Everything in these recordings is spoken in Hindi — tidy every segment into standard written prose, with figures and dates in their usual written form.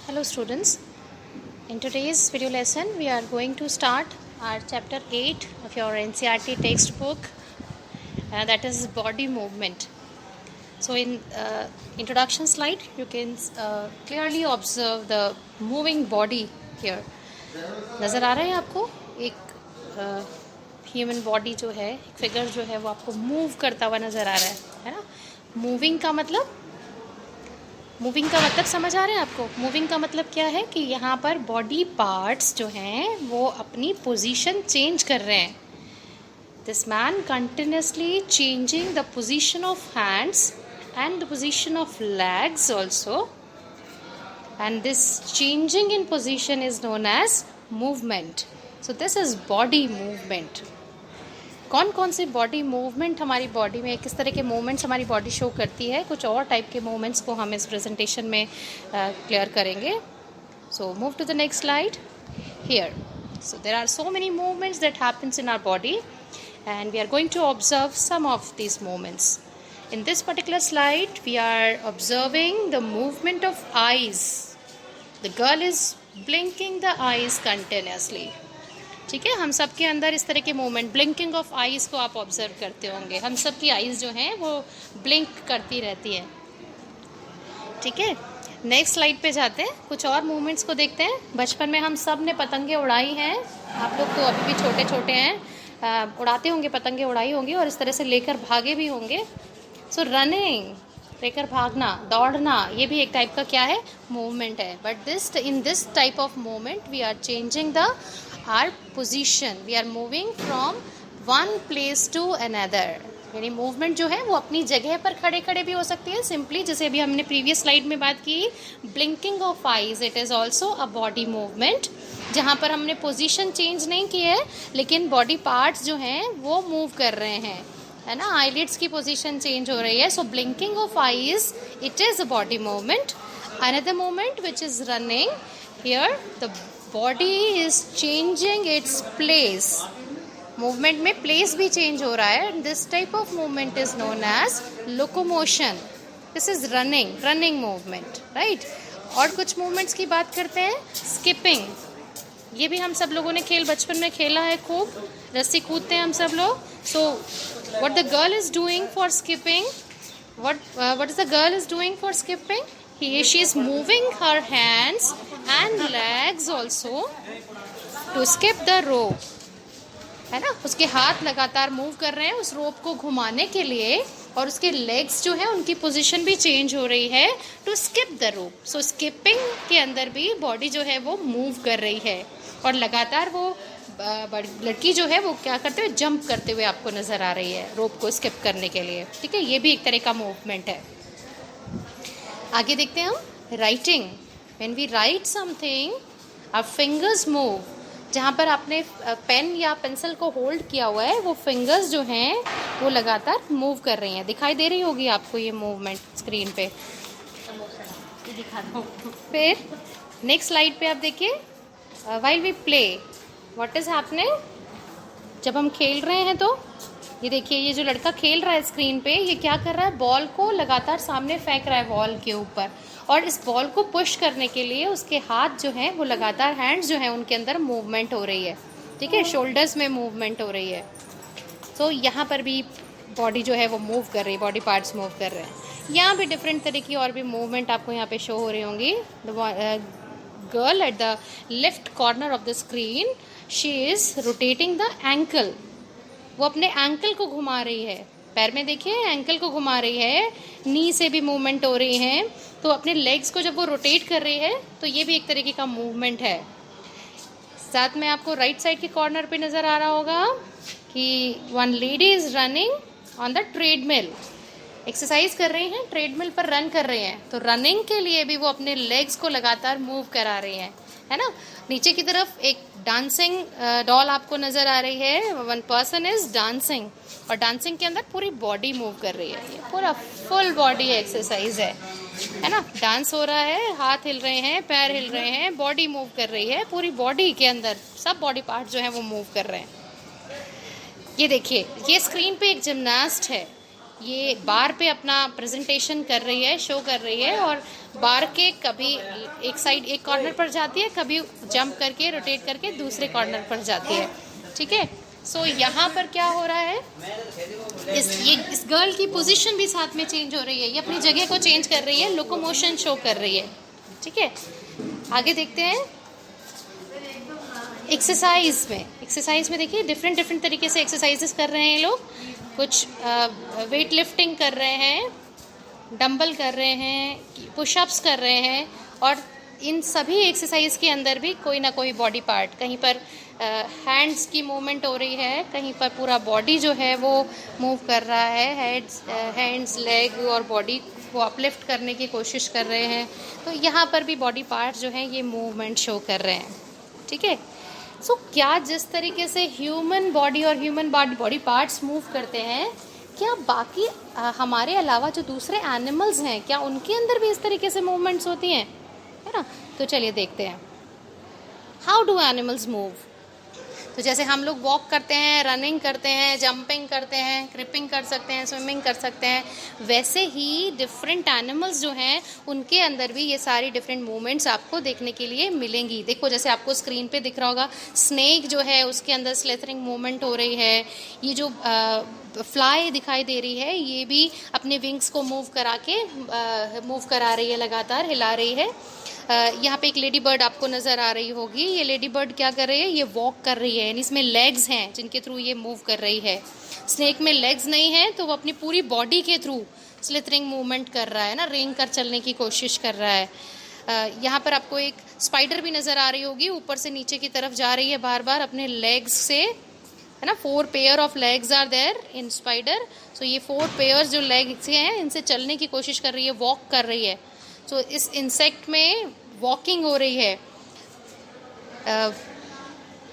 Hello students, in today's video lesson we are going to start our chapter 8 of your NCERT textbook, that is body movement. So in introduction slide you can clearly observe the moving body here. नज़र आ रहा है आपको एक ह्यूमन बॉडी जो है, एक फिगर जो है वो आपको मूव करता हुआ नज़र आ रहा है ना। मूविंग का मतलब समझ आ रहा है आपको? मूविंग का मतलब क्या है कि यहाँ पर बॉडी पार्ट्स जो हैं वो अपनी पोजीशन चेंज कर रहे हैं. This man continuously changing the position of hands and the position of legs also, and this changing in position is known as movement. So this is body movement. कौन कौन से बॉडी मूवमेंट हमारी बॉडी में, किस तरह के मूवमेंट्स हमारी बॉडी शो करती है, कुछ और टाइप के मूवमेंट्स को हम इस प्रेजेंटेशन में क्लियर करेंगे. So move to the next slide here. So there are so many movements that happens in our body and we are going to observe some of these movements. In this particular slide we are observing the movement of eyes. The girl is blinking the eyes continuously. ठीक है, हम सब के अंदर इस तरह के मूवमेंट, ब्लिंकिंग ऑफ आईज को आप ऑब्जर्व करते होंगे. हम सब की आईज जो हैं वो ब्लिंक करती रहती है. ठीक है, नेक्स्ट स्लाइड पे जाते हैं, कुछ और मूवमेंट्स को देखते हैं. बचपन में हम सब ने पतंगे उड़ाई हैं. आप लोग तो अभी भी छोटे छोटे हैं, उड़ाते होंगे, पतंगे उड़ाई होंगी और इस तरह से लेकर भागे भी होंगे. सो रनिंग, लेकर भागना, दौड़ना, ये भी एक टाइप का क्या है, मूवमेंट है. But in this type of movement we are changing the our position. We are moving from one place to another. यानी मूवमेंट जो है वो अपनी जगह पर खड़े खड़े भी हो सकती है, सिंपली जैसे अभी हमने प्रीवियस स्लाइड में बात की, blinking of eyes, it is also a body movement, जहाँ पर हमने पोजीशन चेंज नहीं की है लेकिन बॉडी पार्ट्स जो हैं वो मूव कर रहे हैं, है ना. आईलिड्स की पोजीशन चेंज हो रही है. So blinking of eyes, it is a body movement. Another movement which is running, here the body is changing its place. Movement में प्लेस भी चेंज हो रहा है. This type of movement is known as locomotion. This is running movement, right. और कुछ मूवमेंट्स की बात करते हैं. स्किपिंग, ये भी हम सब लोगों ने खेल बचपन में खेला है खूब. रस्सी कूदते हैं हम सब लोग. सो what the girl is doing for skipping, what is the girl is doing for skipping? She is moving her hands and legs also to skip the rope, है ना. उसके हाथ लगातार मूव कर रहे हैं उस रोप को घुमाने के लिए, और उसके लेग्स जो है उनकी पोजीशन भी चेंज हो रही है to skip the rope. So skipping के अंदर भी बॉडी जो है वो मूव कर रही है और लगातार वो लड़की जो है वो क्या करते हुए, जंप करते हुए आपको नज़र आ रही है रोप को स्किप करने के लिए. ठीक है, ये भी एक तरह का मूवमेंट है. आगे देखते हैं हम. Writing, when we write something our fingers move. जहाँ पर आपने पेन या पेंसिल को होल्ड किया हुआ है वो फिंगर्स जो हैं वो लगातार मूव कर रही हैं. दिखाई दे रही होगी आपको ये मूवमेंट स्क्रीन पे. दिखा दो. फिर नेक्स्ट स्लाइड पे आप देखिए. While we play, what is happening. जब हम खेल रहे हैं तो ये देखिए, ये जो लड़का खेल रहा है स्क्रीन पे, ये क्या कर रहा है, बॉल को लगातार सामने फेंक रहा है वॉल के ऊपर, और इस बॉल को पुश करने के लिए उसके हाथ जो हैं वो लगातार, हैंड्स जो हैं उनके अंदर मूवमेंट हो रही है. ठीक है, शोल्डर्स में मूवमेंट हो रही है. तो यहाँ पर भी बॉडी जो है वो मूव कर रही है, बॉडी पार्ट्स मूव कर रहे हैं. यहाँ भी डिफरेंट तरह की और भी मूवमेंट आपको यहाँ पे शो हो रही होंगी. Girl at the left corner of the screen, she is rotating the ankle. वो अपने एंकल को घुमा रही है. पैर में देखिए एंकल को घुमा रही है. नी से भी मूवमेंट हो रही है. तो अपने लेग्स को जब वो रोटेट कर रही है तो ये भी एक तरीके का मूवमेंट है. साथ में आपको राइट साइड के कॉर्नर पे नज़र आ रहा होगा कि one lady is running on the treadmill. Exercise कर रही हैं, ट्रेडमिल पर रन कर रही हैं. तो रनिंग के लिए भी वो अपने लेग्स को लगातार मूव करा रही हैं, है ना. नीचे की तरफ एक डांसिंग डॉल आपको नज़र आ रही है. वन पर्सन इज डांसिंग, और डांसिंग के अंदर पूरी बॉडी मूव कर रही है. ये पूरा फुल बॉडी एक्सरसाइज है ना. डांस हो रहा है, हाथ हिल रहे हैं, पैर हिल रहे हैं, बॉडी मूव कर रही है. पूरी बॉडी के अंदर सब बॉडी पार्ट जो है वो मूव कर रहे हैं. ये देखिए, ये स्क्रीन पे एक जिमनास्ट है. ये बार पे अपना प्रेजेंटेशन कर रही है, शो कर रही है, और बार के कभी एक साइड एक कॉर्नर पर जाती है, कभी जंप करके रोटेट करके दूसरे कॉर्नर पर जाती है। ठीक है, सो यहाँ पर क्या हो रहा है, इस गर्ल की पोजीशन भी साथ में चेंज हो रही है, ये अपनी जगह को चेंज कर रही है, लोकोमोशन शो कर रही है। ठीक है, आगे देखते हैं। एक्सरसाइज में देखिए डिफरेंट तरीके से एक्सरसाइजेस कर रहे हैं लोग। कुछ वेट लिफ्टिंग कर रहे हैं, डंबल कर रहे हैं, पुशअप्स कर रहे हैं, और इन सभी एक्सरसाइज के अंदर भी कोई ना कोई बॉडी पार्ट, कहीं पर हैंड्स की मूवमेंट हो रही है, कहीं पर पूरा बॉडी जो है वो मूव कर रहा है, हैंड्स, लेग और बॉडी वो अपलिफ्ट करने की कोशिश कर रहे हैं। तो यहाँ पर भी बॉडी पार्ट जो है ये मूवमेंट शो कर रहे हैं। ठीक है, सो क्या जिस तरीके से ह्यूमन बॉडी और ह्यूमन बॉडी पार्ट्स मूव करते हैं, क्या बाकी हमारे अलावा जो दूसरे एनिमल्स हैं, क्या उनके अंदर भी इस तरीके से मूवमेंट्स होती हैं, है ना? तो चलिए देखते हैं, हाउ डू एनिमल्स मूव। तो जैसे हम लोग वॉक करते हैं, रनिंग करते हैं, जंपिंग करते हैं, क्रिपिंग कर सकते हैं, स्विमिंग कर सकते हैं, वैसे ही डिफरेंट एनिमल्स जो हैं उनके अंदर भी ये सारी डिफरेंट मूवमेंट्स आपको देखने के लिए मिलेंगी। देखो, जैसे आपको स्क्रीन पे दिख रहा होगा, स्नेक जो है उसके अंदर स्लेथरिंग मूवमेंट हो रही है। ये जो फ्लाई दिखाई दे रही है, ये भी अपने विंग्स को मूव करा रही है, लगातार हिला रही है। यहाँ पे एक लेडी बर्ड आपको नज़र आ रही होगी। ये लेडी बर्ड क्या कर रही है, ये वॉक कर रही है, यानी इसमें लेग्स हैं जिनके थ्रू ये मूव कर रही है। स्नेक में लेग्स नहीं है तो वो अपनी पूरी बॉडी के थ्रू स्लिथरिंग मूवमेंट कर रहा है ना, रेंग कर चलने की कोशिश कर रहा है। यहाँ पर आपको एक स्पाइडर भी नज़र आ रही होगी, ऊपर से नीचे की तरफ जा रही है बार बार अपने लेग्स से, है ना। 4 pair of legs are there in spider. So ये 4 पेयर्स जो लेग्स हैं इनसे चलने की कोशिश कर रही है, वॉक कर रही है। तो इस इंसेक्ट में वॉकिंग हो रही है।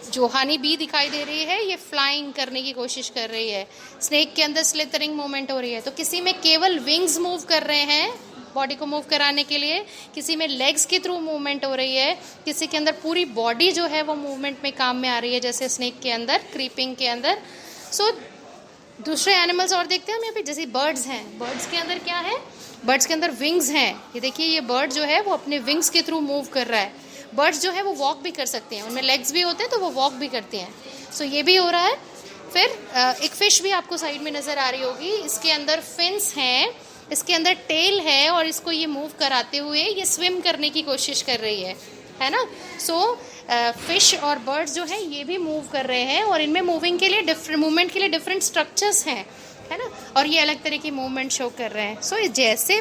जो हनी बी दिखाई दे रही है ये फ्लाइंग करने की कोशिश कर रही है। स्नेक के अंदर स्लिथरिंग मूवमेंट हो रही है। तो किसी में केवल विंग्स मूव कर रहे हैं बॉडी को मूव कराने के लिए, किसी में लेग्स के थ्रू मूवमेंट हो रही है, किसी के अंदर पूरी बॉडी जो है वो मूवमेंट में काम में आ रही है, जैसे स्नेक के अंदर, क्रीपिंग के अंदर। सो दूसरे एनिमल्स और देखते हैं हम यहाँ पे, जैसे बर्ड्स हैं। बर्ड्स के अंदर क्या है, बर्ड्स के अंदर विंग्स हैं। ये देखिए, ये बर्ड जो है वो अपने विंग्स के थ्रू मूव कर रहा है। बर्ड्स जो है वो वॉक भी कर सकते हैं, उनमें लेग्स भी होते हैं तो वो वॉक भी करते हैं। सो ये भी हो रहा है। फिर एक फिश भी आपको साइड में नज़र आ रही होगी, इसके अंदर फिन्स हैं, इसके अंदर टेल है, और इसको ये मूव कराते हुए ये स्विम करने की कोशिश कर रही है ना। सो फिश और बर्ड्स जो हैं ये भी मूव कर रहे हैं, और इनमें मूवमेंट के लिए डिफरेंट स्ट्रक्चर्स हैं, है ना, और ये अलग तरह की मूवमेंट शो कर रहे हैं। सो जैसे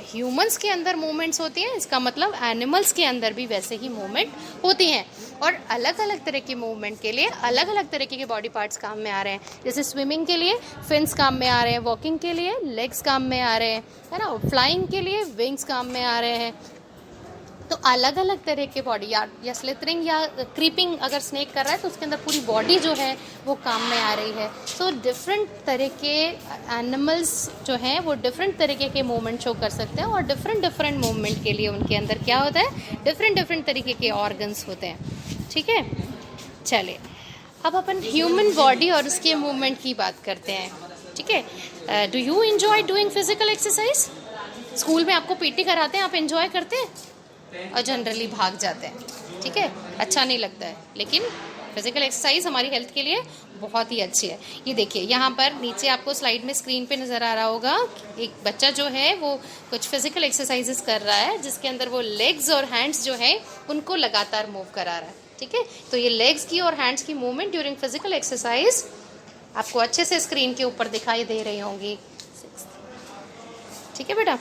ह्यूमंस के अंदर मूवमेंट्स होती हैं, इसका मतलब एनिमल्स के अंदर भी वैसे ही मूवमेंट होती हैं, और अलग अलग तरह की मूवमेंट के लिए अलग अलग तरीके के बॉडी पार्ट्स काम में आ रहे हैं। जैसे स्विमिंग के लिए फिन्स काम में आ रहे हैं, वॉकिंग के लिए लेग्स काम में आ रहे हैं, है ना, फ्लाइंग के लिए विंग्स काम में आ रहे हैं। तो अलग अलग तरह के बॉडी, या स्लिथरिंग या क्रीपिंग अगर स्नेक कर रहा है तो उसके अंदर पूरी बॉडी जो है वो काम में आ रही है। सो डिफरेंट तरह के एनिमल्स जो हैं वो डिफरेंट तरीके के मूवमेंट शो कर सकते हैं, और डिफरेंट मूवमेंट के लिए उनके अंदर क्या होता है, डिफरेंट तरीके के ऑर्गन्स होते हैं। ठीक है, चलिए अब अपन ह्यूमन बॉडी और उसके मूवमेंट की बात करते हैं। ठीक है, do you enjoy doing physical exercise? School में आपको पीटी कराते हैं, आप एंजॉय करते हैं और जनरली भाग जाते हैं, ठीक है, अच्छा नहीं लगता है। लेकिन फिजिकल एक्सरसाइज हमारी हेल्थ के लिए बहुत ही अच्छी है। ये देखिए, यहाँ पर नीचे आपको स्लाइड में स्क्रीन पे नज़र आ रहा होगा, एक बच्चा जो है वो कुछ फिजिकल एक्सरसाइजेस कर रहा है, जिसके अंदर वो लेग्स और हैंड्स जो है उनको लगातार मूव करा रहा है। ठीक है, तो ये लेग्स की और हैंड्स की मूवमेंट ड्यूरिंग फिजिकल एक्सरसाइज आपको अच्छे से स्क्रीन के ऊपर दिखाई दे रही होंगी। ठीक है बेटा,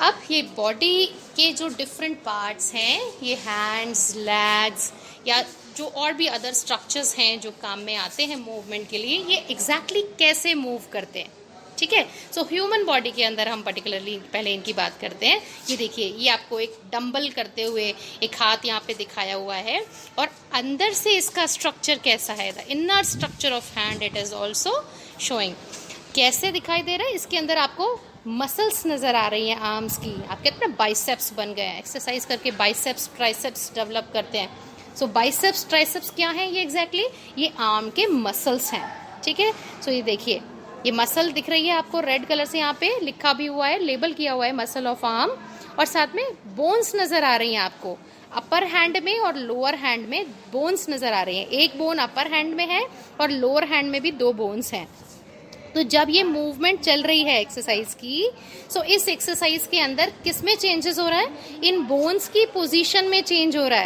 अब ये बॉडी के जो डिफरेंट पार्ट्स हैं, ये हैंड्स, लेग्स या जो और भी अदर स्ट्रक्चर्स हैं जो काम में आते हैं मूवमेंट के लिए, ये एग्जैक्टली कैसे मूव करते हैं। ठीक है, सो ह्यूमन बॉडी के अंदर हम पर्टिकुलरली पहले इनकी बात करते हैं। ये देखिए, ये आपको एक डंबल करते हुए एक हाथ यहाँ पे दिखाया हुआ है, और अंदर से इसका स्ट्रक्चर कैसा है, the inner structure of hand it is also showing. कैसे दिखाई दे रहा है, इसके अंदर आपको मसल्स नज़र आ रही हैं आर्म्स की। आप कहते हैं ना बाइसेप्स बन गए हैं, एक्सरसाइज करके बाइसेप्स ट्राइसेप्स डेवलप करते हैं। सो बाइसेप्स ट्राइसेप्स क्या हैं ये एग्जैक्टली, ये आर्म के मसल्स हैं। ठीक है, सो ये देखिए, ये मसल दिख रही है आपको रेड कलर से, यहाँ पे लिखा भी हुआ है, लेबल किया हुआ है मसल ऑफ आर्म। और साथ में बोन्स नजर आ रही हैं आपको, अपर हैंड में और लोअर हैंड में बोन्स नजर आ रहे हैं। एक बोन अपर हैंड में है और लोअर हैंड में भी 2 बोन्स हैं। तो जब ये मूवमेंट चल रही है एक्सरसाइज की, सो इस एक्सरसाइज के अंदर किस में चेंजेस हो रहा है? इन बोन्स की पोजीशन में चेंज हो रहा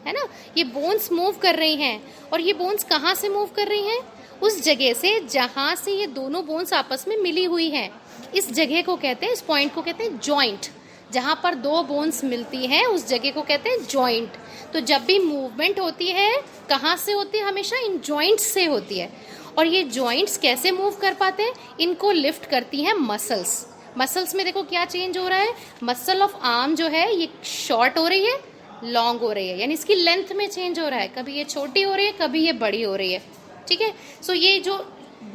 है ना। ये बोन्स मूव कर रही हैं, और ये बोन्स कहाँ से मूव कर रही हैं? उस जगह से जहां से ये दोनों बोन्स आपस में मिली हुई हैं। इस जगह को कहते हैं, इस पॉइंट को कहते हैं जॉइंट। जहां पर 2 बोन्स मिलती हैं उस जगह को कहते हैं जॉइंट। तो जब भी मूवमेंट होती है कहाँ से होती है? हमेशा इन जॉइंट्स से होती है। और ये जॉइंट्स कैसे मूव कर पाते हैं? इनको लिफ्ट करती हैं मसल्स। मसल्स में देखो क्या चेंज हो रहा है, मसल ऑफ आर्म जो है ये शॉर्ट हो रही है, लॉन्ग हो रही है, यानी इसकी लेंथ में चेंज हो रहा है। कभी ये छोटी हो रही है, कभी ये बड़ी हो रही है, ठीक है। सो ये जो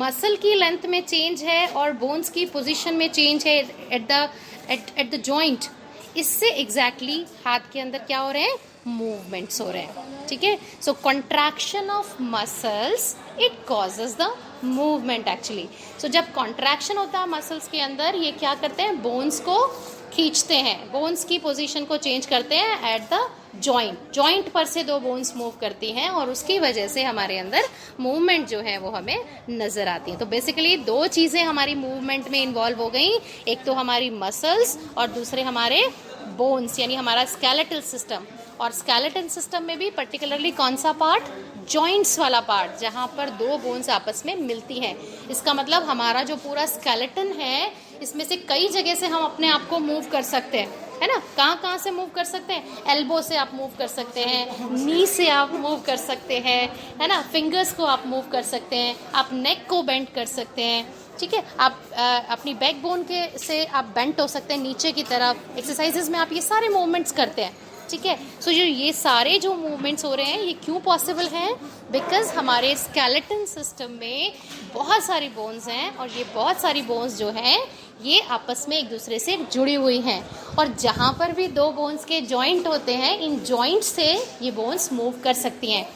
मसल की लेंथ में चेंज है और बोन्स की पोजीशन में चेंज है एट द जॉइंट, इससे एग्जैक्टली हाथ के अंदर क्या हो रहे हैं? मूवमेंट्स हो रहे हैं, ठीक है। So contraction of muscles it causes the movement actually. So जब कॉन्ट्रैक्शन होता है मसल्स के अंदर, ये क्या करते हैं? बोन्स को खींचते हैं, बोन्स की पोजीशन को चेंज करते हैं एट द जॉइंट पर से 2 बोन्स मूव करती हैं, और उसकी वजह से हमारे अंदर मूवमेंट जो है वो हमें नजर आती है। तो बेसिकली 2 चीजें हमारी मूवमेंट में इन्वॉल्व हो गई, एक तो हमारी मसल्स और दूसरे हमारे बोन्स, यानी हमारा स्केलेटल सिस्टम। और स्केलेटन सिस्टम में भी पर्टिकुलरली कौन सा पार्ट? जॉइंट्स वाला पार्ट, जहां पर 2 बोन्स आपस में मिलती हैं। इसका मतलब हमारा जो पूरा स्केलेटन है, इसमें से कई जगह से हम अपने आप को मूव कर सकते हैं, है ना। कहाँ से मूव कर सकते हैं? एल्बो से आप मूव कर सकते हैं, नी से आप मूव कर सकते हैं, है ना। फिंगर्स को आप मूव कर सकते हैं, आप नेक को बेंड कर सकते हैं, ठीक है। आप अपनी बैक बोन के से आप बेंट हो सकते हैं नीचे की तरफ। एक्सरसाइजेज में आप ये सारे मूवमेंट्स करते हैं, ठीक है। सो जो ये सारे जो मूवमेंट्स हो रहे हैं ये क्यों पॉसिबल हैं? बिकॉज हमारे स्केलेटन सिस्टम में बहुत सारी बोन्स हैं, और ये बहुत सारी बोन्स जो हैं ये आपस में एक दूसरे से जुड़ी हुई हैं। और जहाँ पर भी 2 बोन्स के जॉइंट होते हैं, इन जॉइंट से ये बोन्स मूव कर सकती हैं।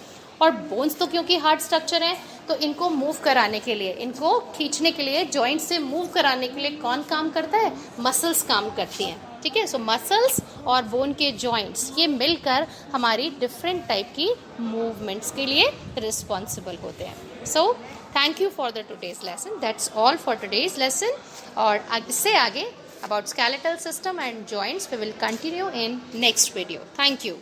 और बोन्स तो क्योंकि हार्ड स्ट्रक्चर है, तो इनको मूव कराने के लिए, इनको खींचने के लिए, जॉइंट से मूव कराने के लिए कौन काम करता है? मसल्स काम करती हैं, ठीक है। सो मसल्स और बोन के जॉइंट्स ये मिलकर हमारी डिफरेंट टाइप की मूवमेंट्स के लिए रिस्पॉन्सिबल होते हैं। So thank you for the today's lesson, that's all for today's lesson. और इससे आगे about skeletal system and joints we will continue in next video. Thank you.